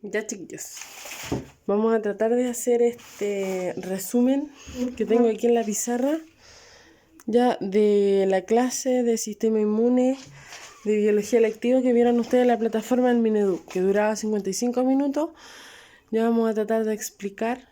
Ya, chiquillos, vamos a tratar de hacer este resumen que tengo aquí en la pizarra ya de la clase de sistema inmune de biología electiva que vieron ustedes en la plataforma del Minedu, que duraba 55 minutos. Ya vamos a tratar de explicar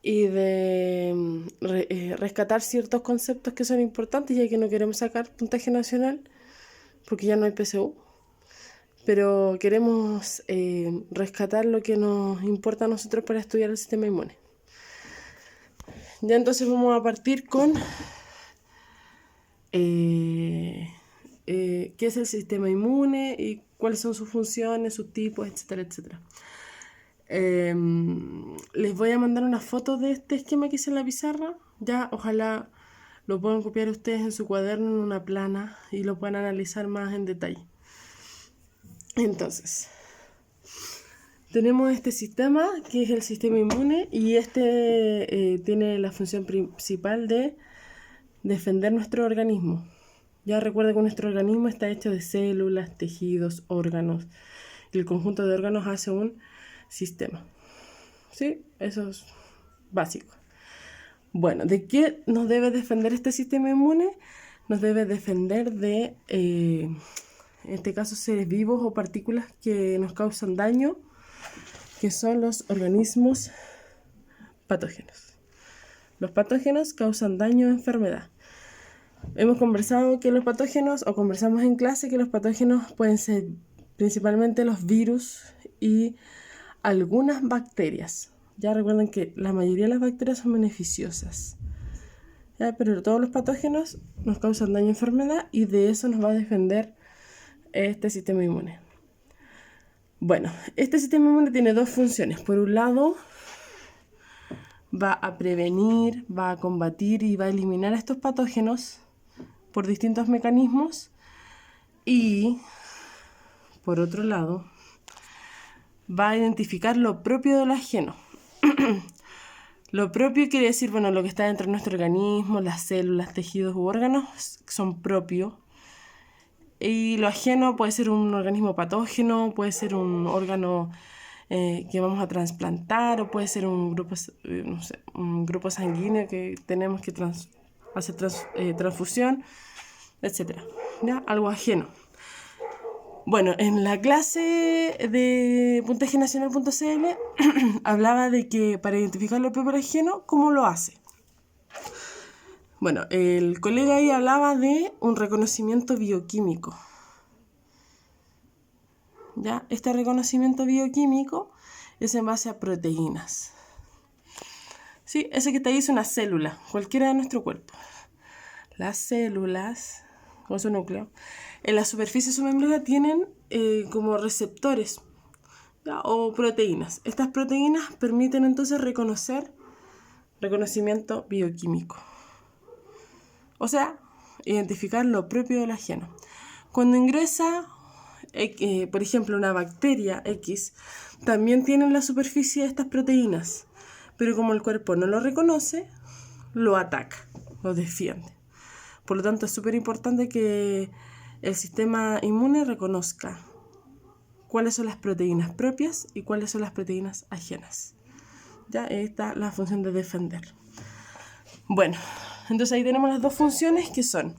y de rescatar ciertos conceptos que son importantes, ya que no queremos sacar puntaje nacional porque ya no hay PSU. Pero queremos rescatar lo que nos importa a nosotros para estudiar el sistema inmune. Ya entonces vamos a partir con qué es el sistema inmune y cuáles son sus funciones, sus tipos, etcétera, etcétera. Les voy a mandar una foto de este esquema que hice en la pizarra. Ya, ojalá lo puedan copiar ustedes en su cuaderno en una plana y lo puedan analizar más en detalle. Entonces, tenemos este sistema que es el sistema inmune y este tiene la función principal de defender nuestro organismo. Ya recuerda que nuestro organismo está hecho de células, tejidos, órganos. Y el conjunto de órganos hace un sistema. ¿Sí? Eso es básico. Bueno, ¿de qué nos debe defender este sistema inmune? Nos debe defender de, en este caso, seres vivos o partículas que nos causan daño, que son los organismos patógenos. Los patógenos causan daño o enfermedad. Hemos conversado que los patógenos, o conversamos en clase que los patógenos pueden ser principalmente los virus y algunas bacterias. Ya recuerden que la mayoría de las bacterias son beneficiosas. ¿Ya? Pero todos los patógenos nos causan daño y enfermedad y de eso nos va a defender este sistema inmune. Bueno, este sistema inmune tiene dos funciones. Por un lado, va a prevenir, va a combatir y va a eliminar a estos patógenos por distintos mecanismos. Y, por otro lado, va a identificar lo propio del ajeno. Lo propio quiere decir, bueno, lo que está dentro de nuestro organismo, las células, tejidos u órganos son propios. Y lo ajeno puede ser un organismo patógeno, puede ser un órgano que vamos a trasplantar, o puede ser un grupo sanguíneo que tenemos que hacer transfusión, etc. ¿Ya? Algo ajeno. Bueno, en la clase de puntajenacional.cl hablaba de que para identificar lo propio del ajeno, ¿cómo lo hace? Bueno, el colega ahí hablaba de un reconocimiento bioquímico. ¿Ya? Este reconocimiento bioquímico es en base a proteínas. ¿Sí? Ese que está ahí es una célula, cualquiera de nuestro cuerpo. Las células, con su núcleo, en la superficie de su membrana tienen como receptores, ¿ya? O proteínas. Estas proteínas permiten entonces reconocimiento bioquímico. O sea, identificar lo propio del ajeno. Cuando ingresa, por ejemplo, una bacteria X, también tiene en la superficie estas proteínas, pero como el cuerpo no lo reconoce, lo ataca, lo defiende. Por lo tanto, es súper importante que el sistema inmune reconozca cuáles son las proteínas propias y cuáles son las proteínas ajenas. Ya está la función de defender. Bueno, entonces ahí tenemos las dos funciones que son: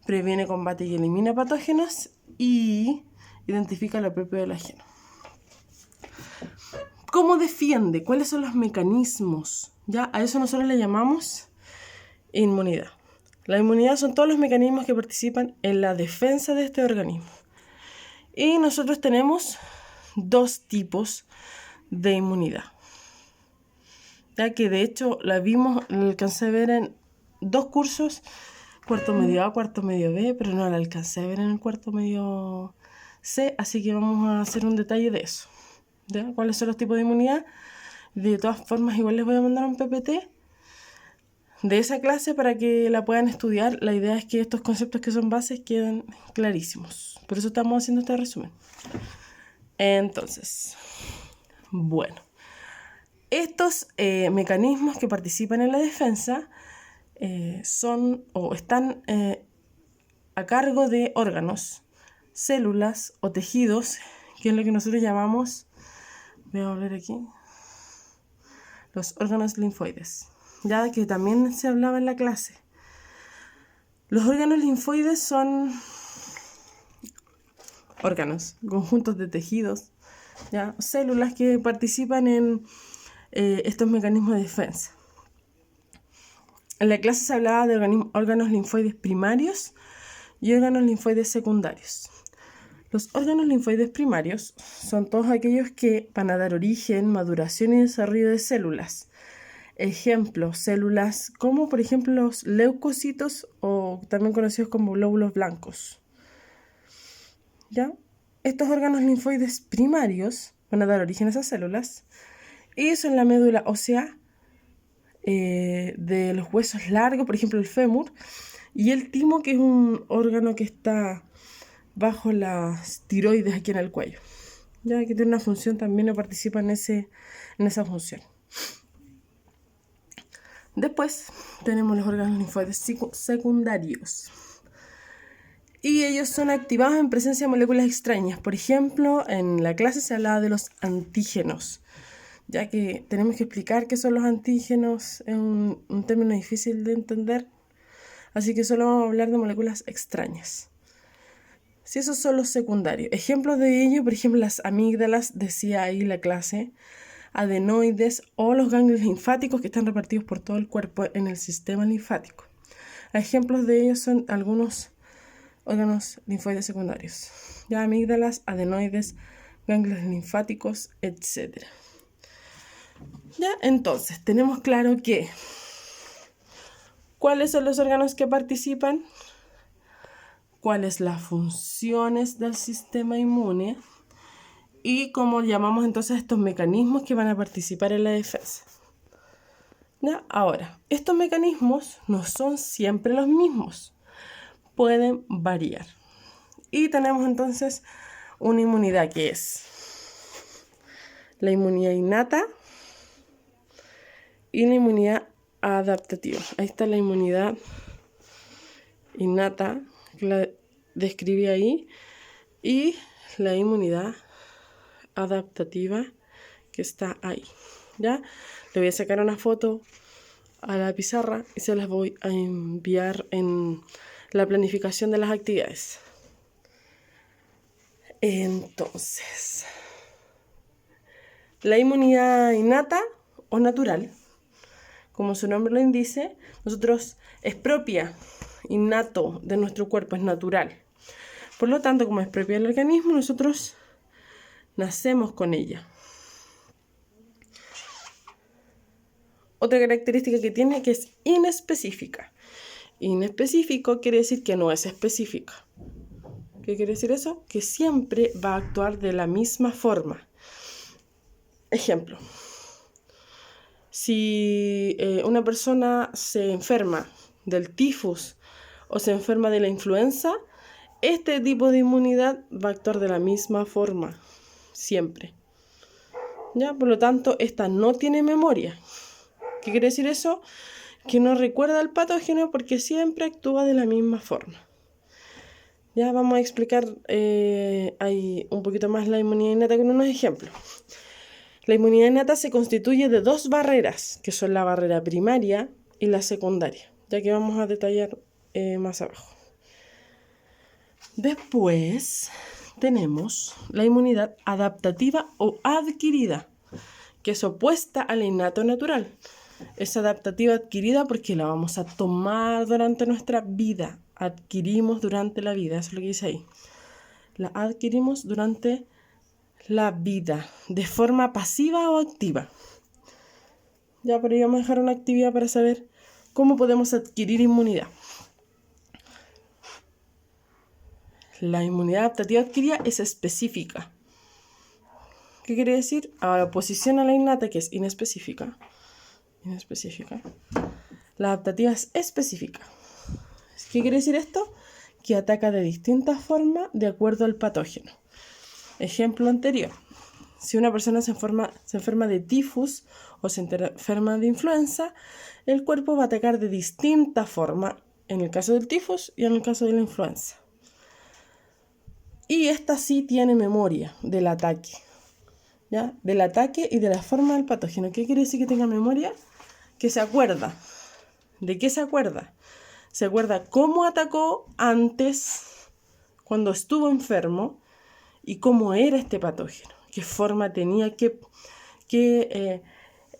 previene, combate y elimina patógenos y identifica lo propio del ajeno. ¿Cómo defiende? ¿Cuáles son los mecanismos? Ya a eso nosotros le llamamos inmunidad. La inmunidad son todos los mecanismos que participan en la defensa de este organismo. Y nosotros tenemos dos tipos de inmunidad. Ya que de hecho la alcancé a ver en dos cursos, cuarto medio A, cuarto medio B, pero no la alcancé a ver en el cuarto medio C, así que vamos a hacer un detalle de eso. ¿Ya? ¿Cuáles son los tipos de inmunidad? De todas formas, igual les voy a mandar un PPT de esa clase para que la puedan estudiar. La idea es que estos conceptos que son bases queden clarísimos. Por eso estamos haciendo este resumen. Entonces, bueno, estos mecanismos que participan en la defensa son o están a cargo de órganos, células o tejidos que es lo que nosotros llamamos, voy a volver aquí, los órganos linfoides, ya que también se hablaba en la clase. Los órganos linfoides son órganos, conjuntos de tejidos, ¿ya? Células que participan en estos mecanismos de defensa. En la clase se hablaba de órganos linfoides primarios y órganos linfoides secundarios. Los órganos linfoides primarios son todos aquellos que van a dar origen, maduración y desarrollo de células. Ejemplo, células como por ejemplo los leucocitos o también conocidos como glóbulos blancos. ¿Ya? Estos órganos linfoides primarios van a dar origen a esas células y son la médula ósea de los huesos largos, por ejemplo el fémur, y el timo, que es un órgano que está bajo las tiroides aquí en el cuello, ya que tiene una función también, o participa en esa función. Después tenemos los órganos linfoides secundarios. Y ellos son activados en presencia de moléculas extrañas. Por ejemplo, en la clase se hablaba de los antígenos, ya que tenemos que explicar qué son los antígenos. Es un término difícil de entender, así que solo vamos a hablar de moléculas extrañas. Si esos son los secundarios. Ejemplos de ello, por ejemplo, las amígdalas, decía ahí la clase, adenoides o los ganglios linfáticos que están repartidos por todo el cuerpo en el sistema linfático. Ejemplos de ellos son algunos órganos linfoides secundarios, ya amígdalas, adenoides, ganglios linfáticos, etc. Ya, entonces, tenemos claro que ¿cuáles son los órganos que participan? ¿Cuáles las funciones del sistema inmune? Y cómo llamamos entonces a estos mecanismos que van a participar en la defensa. ¿Ya? Ahora, estos mecanismos no son siempre los mismos, pueden variar. Y tenemos entonces una inmunidad que es la inmunidad innata y la inmunidad adaptativa. Ahí está la inmunidad innata, que la describí ahí, y la inmunidad adaptativa que está ahí. ¿Ya? Le voy a sacar una foto a la pizarra y se las voy a enviar en la planificación de las actividades. Entonces, la inmunidad innata o natural, como su nombre lo indica, nosotros es propia, innato de nuestro cuerpo, es natural. Por lo tanto, como es propia del organismo, nosotros nacemos con ella. Otra característica que tiene que es inespecífica. Inespecífico quiere decir que no es específica. ¿Qué quiere decir eso? Que siempre va a actuar de la misma forma. Ejemplo, si una persona se enferma del tifus o se enferma de la influenza, este tipo de inmunidad va a actuar de la misma forma, siempre. ¿Ya? Por lo tanto, esta no tiene memoria. ¿Qué quiere decir eso? Que no recuerda al patógeno porque siempre actúa de la misma forma. Ya vamos a explicar ahí un poquito más la inmunidad innata con unos ejemplos. La inmunidad innata se constituye de dos barreras, que son la barrera primaria y la secundaria, ya que vamos a detallar más abajo. Después tenemos la inmunidad adaptativa o adquirida, que es opuesta a la innata natural. Es adaptativa adquirida porque la vamos a tomar durante nuestra vida. Adquirimos durante la vida, eso es lo que dice ahí. La adquirimos durante la vida, de forma pasiva o activa. Ya por ahí vamos a dejar una actividad para saber cómo podemos adquirir inmunidad. La inmunidad adaptativa adquirida es específica. ¿Qué quiere decir? A oposición a la innata, que es inespecífica. La adaptativa es específica. ¿Qué quiere decir esto? Que ataca de distintas formas de acuerdo al patógeno. Ejemplo anterior. Si una persona se enferma de tifus o se enferma de influenza, el cuerpo va a atacar de distinta forma en el caso del tifus y en el caso de la influenza. Y esta sí tiene memoria del ataque, ¿ya? Del ataque y de la forma del patógeno. ¿Qué quiere decir que tenga memoria? Que se acuerda. ¿De qué se acuerda? Se acuerda cómo atacó antes, cuando estuvo enfermo, y cómo era este patógeno, qué forma tenía, qué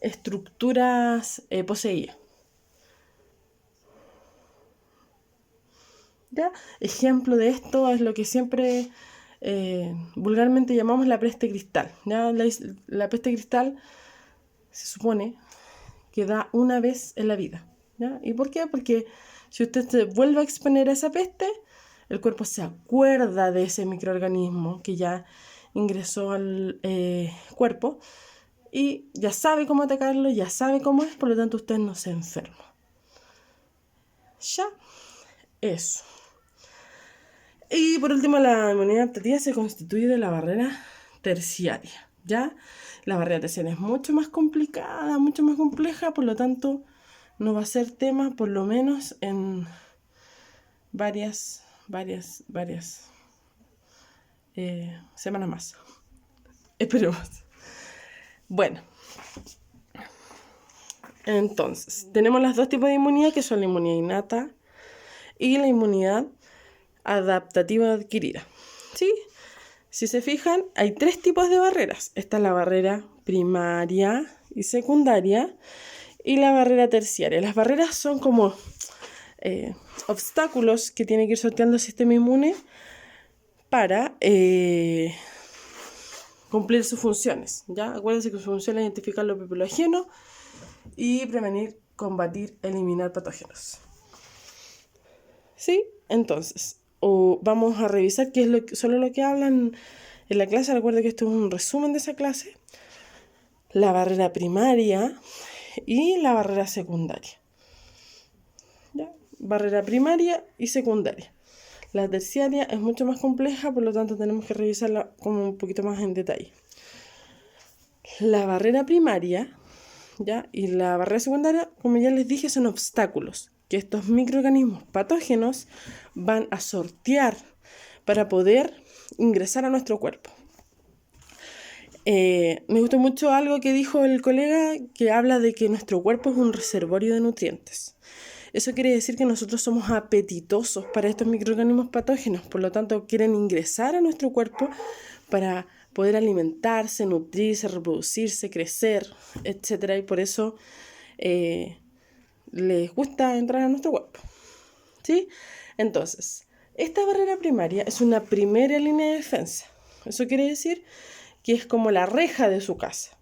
estructuras poseía. ¿Ya? Ejemplo de esto es lo que siempre vulgarmente llamamos la peste cristal. ¿Ya? La peste cristal se supone que da una vez en la vida. ¿Ya? ¿Y por qué? Porque si usted se vuelve a exponer a esa peste, el cuerpo se acuerda de ese microorganismo que ya ingresó al cuerpo y ya sabe cómo atacarlo, ya sabe cómo es, por lo tanto usted no se enferma. Ya, eso. Y por último, la inmunidad adaptativa se constituye de la barrera terciaria, ¿ya? La barrera terciaria es mucho más complicada, mucho más compleja, por lo tanto, no va a ser tema, por lo menos en varias semanas más. Esperemos. Bueno, entonces, tenemos los dos tipos de inmunidad, que son la inmunidad innata y la inmunidad adaptativa adquirida. ¿Sí? Si se fijan, hay tres tipos de barreras. Está la barrera primaria y secundaria y la barrera terciaria. Las barreras son como obstáculos que tiene que ir sorteando el sistema inmune para cumplir sus funciones. ¿Ya? Acuérdense que su función es identificar los patógenos ajenos y prevenir, combatir, eliminar patógenos. ¿Sí? Entonces, vamos a revisar qué es solo lo que hablan en la clase. Recuerda que esto es un resumen de esa clase. La barrera primaria y la barrera secundaria. ¿Ya? Barrera primaria y secundaria. La terciaria es mucho más compleja, por lo tanto tenemos que revisarla como un poquito más en detalle. La barrera primaria, ¿ya? Y la barrera secundaria, como ya les dije, son obstáculos que estos microorganismos patógenos van a sortear para poder ingresar a nuestro cuerpo. Me gustó mucho algo que dijo el colega, que habla de que nuestro cuerpo es un reservorio de nutrientes. Eso quiere decir que nosotros somos apetitosos para estos microorganismos patógenos, por lo tanto quieren ingresar a nuestro cuerpo para poder alimentarse, nutrirse, reproducirse, crecer, etc. Y por eso les gusta entrar a nuestro cuerpo. ¿Sí? Entonces, esta barrera primaria es una primera línea de defensa. Eso quiere decir que es como la reja de su casa.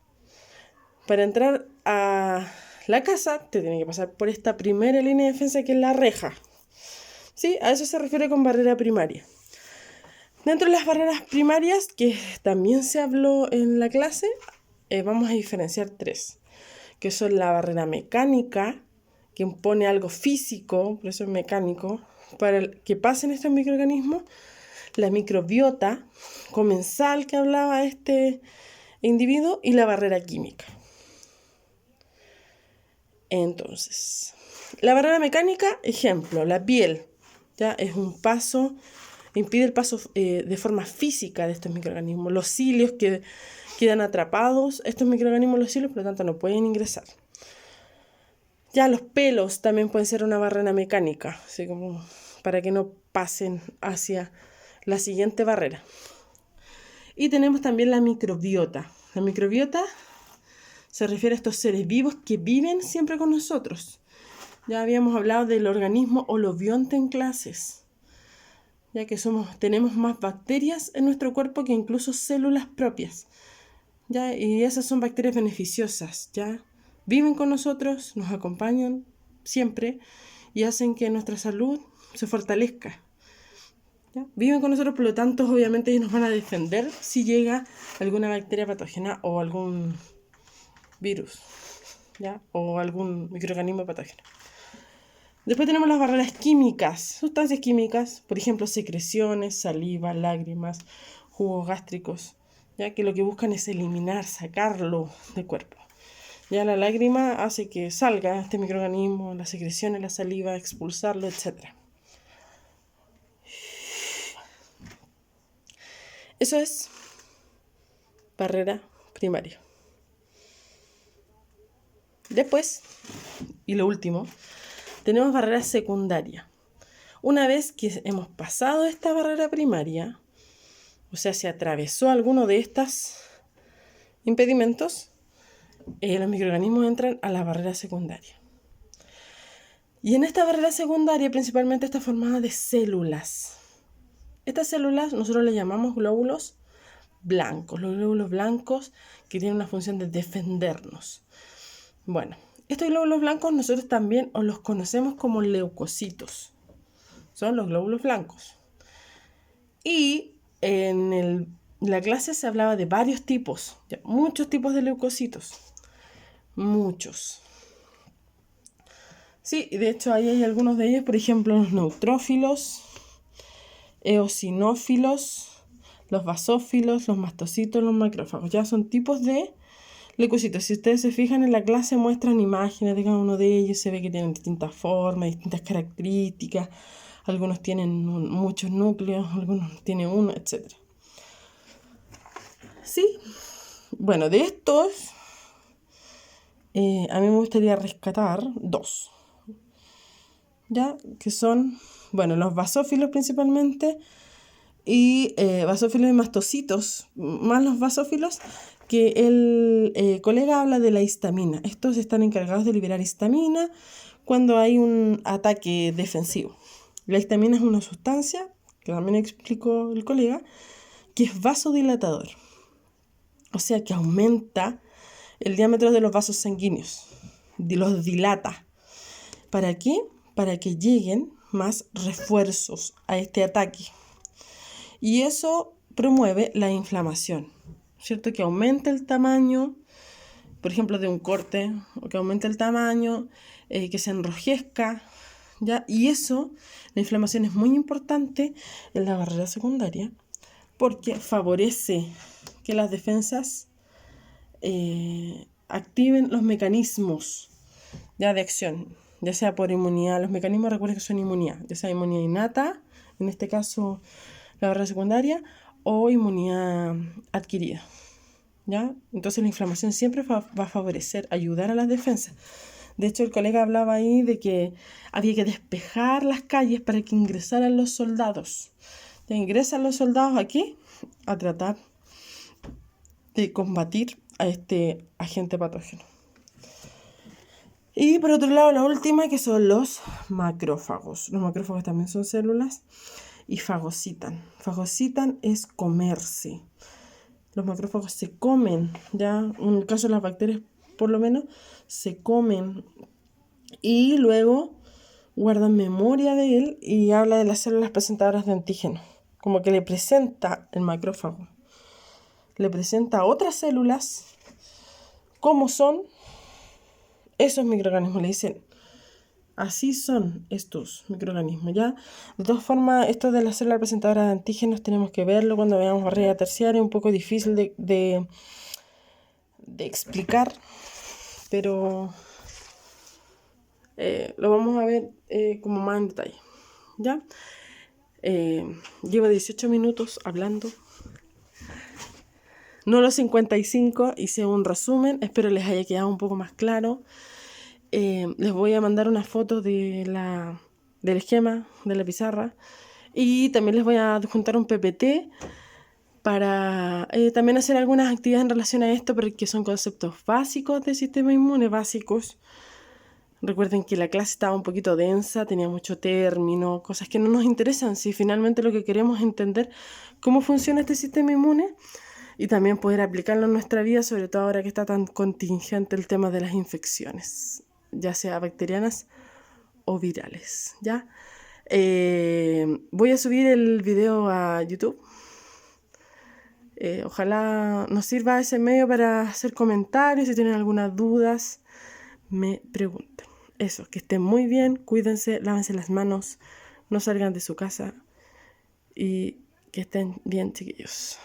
Para entrar a la casa, te tiene que pasar por esta primera línea de defensa, que es la reja. ¿Sí? A eso se refiere con barrera primaria. Dentro de las barreras primarias, que también se habló en la clase, vamos a diferenciar tres, que son la barrera mecánica, que impone algo físico, por eso es mecánico, para que pasen estos microorganismos. La microbiota comensal que hablaba este individuo y la barrera química. Entonces, la barrera mecánica, ejemplo, la piel, ya es un paso, impide el paso de forma física de estos microorganismos. Los cilios que quedan atrapados, estos microorganismos, los cilios, por lo tanto no pueden ingresar. Ya los pelos también pueden ser una barrera mecánica, así como para que no pasen hacia la siguiente barrera. Y tenemos también la microbiota. La microbiota se refiere a estos seres vivos que viven siempre con nosotros. Ya habíamos hablado del organismo holobionte en clases, ya que tenemos más bacterias en nuestro cuerpo que incluso células propias. ¿Ya? Y esas son bacterias beneficiosas, ¿ya? Viven con nosotros, nos acompañan siempre y hacen que nuestra salud se fortalezca. ¿Ya? Viven con nosotros, por lo tanto, obviamente ellos nos van a defender si llega alguna bacteria patógena o algún virus, ¿ya? O algún microorganismo patógeno. Después tenemos las barreras químicas, sustancias químicas, por ejemplo, secreciones, saliva, lágrimas, jugos gástricos, ya que lo que buscan es eliminar, sacarlo del cuerpo. Ya la lágrima hace que salga este microorganismo, las secreciones, la saliva, expulsarlo, etc. Eso es barrera primaria. Después, y lo último, tenemos barrera secundaria. Una vez que hemos pasado esta barrera primaria, o sea, se atravesó alguno de estos impedimentos, los microorganismos entran a la barrera secundaria. Y en esta barrera secundaria principalmente está formada de células. Estas células nosotros les llamamos glóbulos blancos. Los glóbulos blancos que tienen una función de defendernos. Bueno, estos glóbulos blancos nosotros también los conocemos como leucocitos. Son los glóbulos blancos. Y en la clase se hablaba de varios tipos, muchos tipos de leucocitos. Muchos. Sí, de hecho ahí hay algunos de ellos, por ejemplo, los neutrófilos, eosinófilos, los basófilos, los mastocitos, los macrófagos. Ya son tipos de leucocitos. Si ustedes se fijan en la clase muestran imágenes de cada uno de ellos, se ve que tienen distintas formas, distintas características. Algunos tienen muchos núcleos, algunos tienen uno, etc. Sí, bueno, de estos a mí me gustaría rescatar dos. ¿Ya? Que son, bueno, los basófilos principalmente, y basófilos y mastocitos, más los basófilos, que el colega habla de la histamina. Estos están encargados de liberar histamina cuando hay un ataque defensivo. La histamina es una sustancia, que también explicó el colega, que es vasodilatador. O sea, que aumenta el diámetro de los vasos sanguíneos, los dilata. ¿Para qué? Para que lleguen más refuerzos a este ataque. Y eso promueve la inflamación, ¿cierto? Que aumenta el tamaño, por ejemplo, de un corte, o que aumente el tamaño, que se enrojezca, ¿ya? Y eso, la inflamación es muy importante en la barrera secundaria porque favorece que las defensas activen los mecanismos ya de acción, ya sea por inmunidad. Los mecanismos, recuerden que son inmunidad, ya sea inmunidad innata, en este caso la barrera secundaria, o inmunidad adquirida, ¿ya? Entonces la inflamación siempre va a favorecer, ayudar a las defensas. De hecho, el colega hablaba ahí de que había que despejar las calles para que ingresaran los soldados. Ya ingresan los soldados aquí a tratar de combatir a este agente patógeno. Y por otro lado, la última, que son los macrófagos. Los macrófagos también son células y fagocitan. Fagocitan es comerse. Los macrófagos se comen, ya en el caso de las bacterias por lo menos, se comen y luego guardan memoria de él y habla de las células presentadoras de antígeno. Como que le presenta el macrófago. Le presenta a otras células cómo son esos microorganismos. Le dicen, así son estos microorganismos, ¿ya? De todas formas, esto de las células presentadoras de antígenos tenemos que verlo cuando veamos barrera terciaria. Es un poco difícil de explicar, pero lo vamos a ver como más en detalle, ¿ya? Llevo 18 minutos hablando. No los 55, hice un resumen, espero les haya quedado un poco más claro. Les voy a mandar una foto del esquema de la pizarra y también les voy a adjuntar un PPT para también hacer algunas actividades en relación a esto, porque son conceptos básicos del sistema inmune, básicos. Recuerden que la clase estaba un poquito densa, tenía mucho término, cosas que no nos interesan, si finalmente lo que queremos es entender cómo funciona este sistema inmune y también poder aplicarlo en nuestra vida, sobre todo ahora que está tan contingente el tema de las infecciones, ya sea bacterianas o virales, ¿ya? Voy a subir el video a YouTube. Ojalá nos sirva ese medio para hacer comentarios. Si tienen algunas dudas, me pregunten. Eso, que estén muy bien, cuídense, lávense las manos, no salgan de su casa y que estén bien, chiquillos.